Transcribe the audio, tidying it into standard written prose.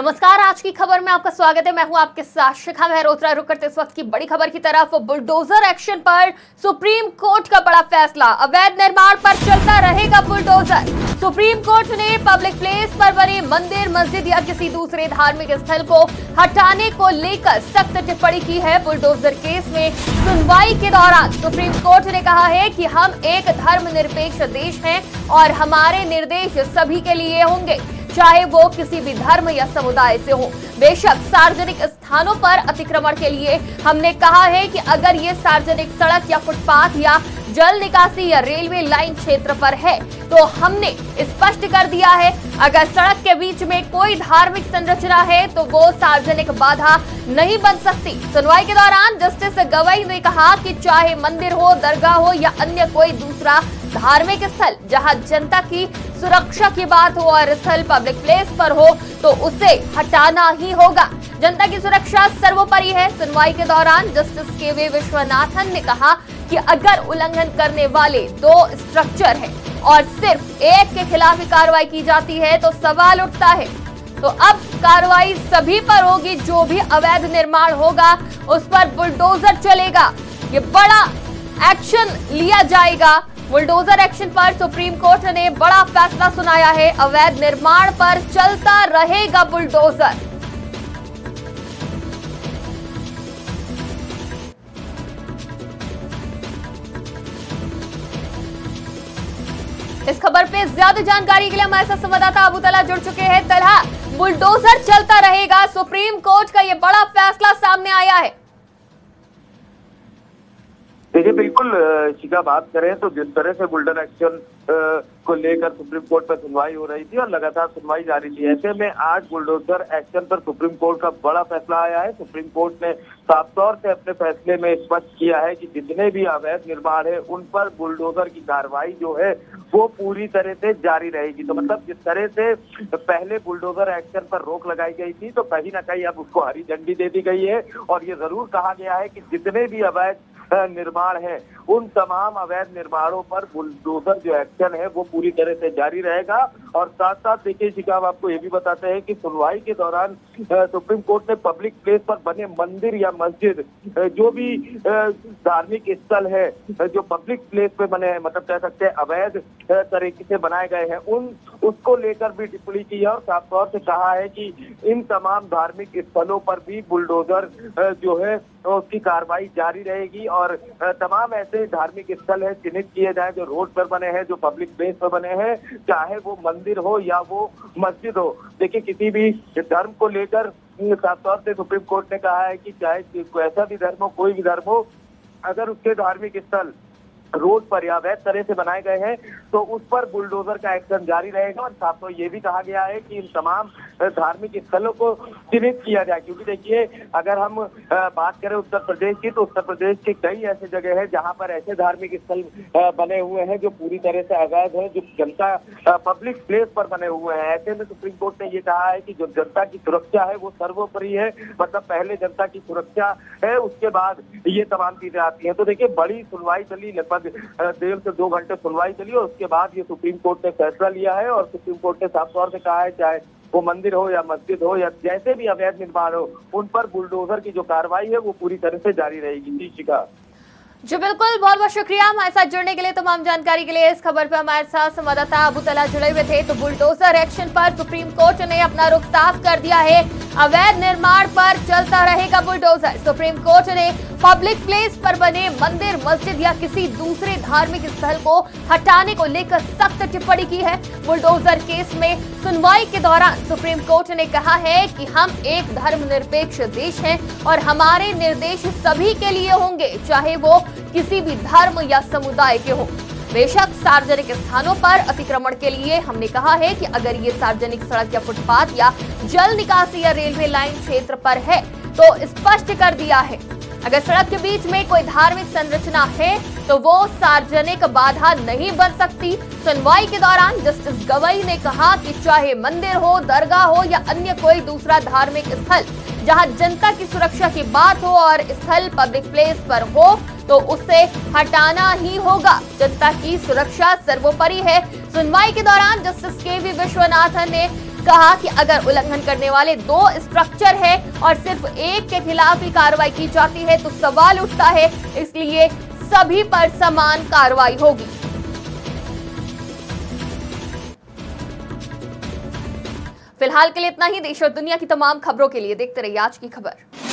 नमस्कार, आज की खबर में आपका स्वागत है। मैं हूं आपके साथ शिखा मेहरोत्रा। रुक करते इस वक्त की बड़ी खबर की तरफ। बुलडोजर एक्शन पर सुप्रीम कोर्ट का बड़ा फैसला। अवैध निर्माण पर चलता रहेगा बुलडोजर। सुप्रीम कोर्ट ने पब्लिक प्लेस पर बने मंदिर, मस्जिद या किसी दूसरे धार्मिक स्थल को हटाने को लेकर सख्त टिप्पणी की है। बुलडोजर केस में सुनवाई के दौरान सुप्रीम कोर्ट ने कहा है कि हम एक धर्मनिरपेक्ष देश हैं और हमारे निर्देश सभी के लिए होंगे, चाहे वो किसी भी धर्म या समुदाय से हो। बेशक सार्वजनिक स्थानों पर अतिक्रमण के लिए हमने कहा है कि अगर ये सार्वजनिक सड़क या फुटपाथ या जल निकासी या रेलवे लाइन क्षेत्र पर है तो हमने स्पष्ट कर दिया है। अगर सड़क के बीच में कोई धार्मिक संरचना है तो वो सार्वजनिक बाधा नहीं बन सकती। सुनवाई के दौरान जस्टिस गवई ने कहा कि चाहे मंदिर हो, दरगाह हो या अन्य कोई दूसरा धार्मिक स्थल, जहां जनता की सुरक्षा की बात हो और स्थल पब्लिक प्लेस पर हो तो उसे हटाना ही होगा। जनता की सुरक्षा सर्वोपरि है। सुनवाई के दौरान जस्टिस के विश्वनाथन ने कहा कि अगर उल्लंघन करने वाले 2 स्ट्रक्चर है और सिर्फ एक के खिलाफ कार्रवाई की जाती है तो सवाल उठता है, तो अब कार्रवाई सभी पर होगी। जो भी अवैध निर्माण होगा उस पर बुलडोजर चलेगा। ये बड़ा एक्शन लिया जाएगा। बुलडोजर एक्शन पर सुप्रीम कोर्ट ने बड़ा फैसला सुनाया है। अवैध निर्माण पर चलता रहेगा बुलडोजर। इस खबर पे ज्यादा जानकारी के लिए हमारे साथ संवाददाता अबू तलहा जुड़ चुके हैं। तलहा, बुलडोजर चलता रहेगा, सुप्रीम कोर्ट का ये बड़ा फैसला सामने आया है। देखिए, बिल्कुल शिखा, बात करें तो जिस तरह से बुलडोजर एक्शन को लेकर सुप्रीम कोर्ट पर सुनवाई हो रही थी और लगातार सुनवाई जारी थी, ऐसे में आज बुलडोजर एक्शन पर सुप्रीम कोर्ट का बड़ा फैसला आया है। सुप्रीम कोर्ट ने साफ तौर से अपने फैसले में स्पष्ट किया है कि जितने भी अवैध निर्माण है उन पर बुलडोजर की कार्रवाई जो है वो पूरी तरह से जारी रहेगी। तो मतलब जिस तरह से पहले बुलडोजर एक्शन पर रोक लगाई गई थी तो कहीं ना कहीं अब उसको हरी झंडी दे दी गई है और ये जरूर कहा गया है कि जितने भी अवैध निर्माण है उन तमाम अवैध निर्माणों पर बुलडोजर जो एक्शन है वो पूरी तरह से जारी रहेगा। और साथ साथ देखिए शिखा, आपको ये भी बताते हैं कि सुनवाई के दौरान सुप्रीम कोर्ट ने पब्लिक प्लेस पर बने मंदिर या मस्जिद, जो भी धार्मिक स्थल है जो पब्लिक प्लेस पे बने हैं, मतलब कह सकते हैं अवैध तरीके से बनाए गए हैं, उसको लेकर भी टिप्पणी की है और साफ तौर से कहा है कि इन तमाम धार्मिक स्थलों पर भी बुलडोजर जो है तो उसकी कार्रवाई जारी रहेगी और तमाम ऐसे धार्मिक स्थल है चिन्हित किए जाए जो रोड पर बने हैं, जो पब्लिक प्लेस पर बने हैं, चाहे वो मंदिर हो या वो मस्जिद हो। देखिए, किसी भी धर्म को लेकर साफ तौर से सुप्रीम कोर्ट ने कहा है कि चाहे ऐसा भी धर्म हो, कोई भी धर्म हो, अगर उसके धार्मिक स्थल रोड पर या अवैध तरह से बनाए गए हैं तो उस पर बुलडोजर का एक्शन जारी रहेगा। और साथ में ये भी कहा गया है कि इन तमाम धार्मिक स्थलों को चिन्हित किया जाए, क्योंकि देखिए अगर हम बात करें उत्तर प्रदेश की तो उत्तर प्रदेश के कई ऐसे जगह है जहां पर ऐसे धार्मिक स्थल बने हुए हैं जो पूरी तरह से अवैध है, जो जनता पब्लिक प्लेस पर बने हुए हैं। ऐसे में सुप्रीम कोर्ट ने ये कहा है कि जो जनता की सुरक्षा है वो सर्वोपरि है, मतलब पहले जनता की सुरक्षा है, उसके बाद ये तमाम चीजें आती हैं। तो देखिए, बड़ी सुनवाई चली, लगभग 1.5 से 2 घंटे सुनवाई चली और उसके बाद ये सुप्रीम कोर्ट ने फैसला लिया है। और सुप्रीम कोर्ट ने साफ तौर से कहा है चाहे वो मंदिर हो या मस्जिद हो या जैसे भी अवैध निर्माण हो उन पर बुलडोजर की जो कार्रवाई है वो पूरी तरह से जारी रहेगी। शिखा जी बिल्कुल, बहुत बहुत शुक्रिया हमारे साथ जुड़ने के लिए, तमाम जानकारी के लिए। इस खबर पर हमारे साथ संवाददाता अबू तलहा जुड़े हुए थे। तो बुलडोजर एक्शन पर सुप्रीम कोर्ट ने अपना रुख साफ कर दिया है। अवैध निर्माण पर चलता रहेगा बुलडोजर। सुप्रीम कोर्ट ने पब्लिक प्लेस पर बने मंदिर, मस्जिद या किसी दूसरे धार्मिक स्थल को हटाने को लेकर सख्त टिप्पणी की है। बुलडोजर केस में सुनवाई के दौरान सुप्रीम कोर्ट ने कहा है कि हम एक धर्मनिरपेक्ष देश हैं और हमारे निर्देश सभी के लिए होंगे, चाहे वो किसी भी धर्म या समुदाय के हो। बेशक सार्वजनिक स्थानों पर अतिक्रमण के लिए हमने कहा है कि अगर ये सार्वजनिक सड़क या फुटपाथ या जल निकासी या रेलवे लाइन क्षेत्र पर है तो स्पष्ट कर दिया है। अगर सड़क के बीच में कोई धार्मिक संरचना है तो वो सार्वजनिक बाधा नहीं बन सकती। सुनवाई के दौरान जस्टिस गवई ने कहा कि चाहे मंदिर हो, दरगाह हो या अन्य कोई दूसरा धार्मिक स्थल, जहां जनता की सुरक्षा की बात हो और स्थल पब्लिक प्लेस पर हो तो उसे हटाना ही होगा। जनता की सुरक्षा सर्वोपरि है। सुनवाई के दौरान जस्टिस के विश्वनाथन ने कहा कि अगर उल्लंघन करने वाले 2 स्ट्रक्चर है और सिर्फ एक के खिलाफ ही कार्रवाई की जाती है तो सवाल उठता है, इसलिए सभी पर समान कार्रवाई होगी। फिलहाल के लिए इतना ही। देश और दुनिया की तमाम खबरों के लिए देखते रहिए आज की खबर।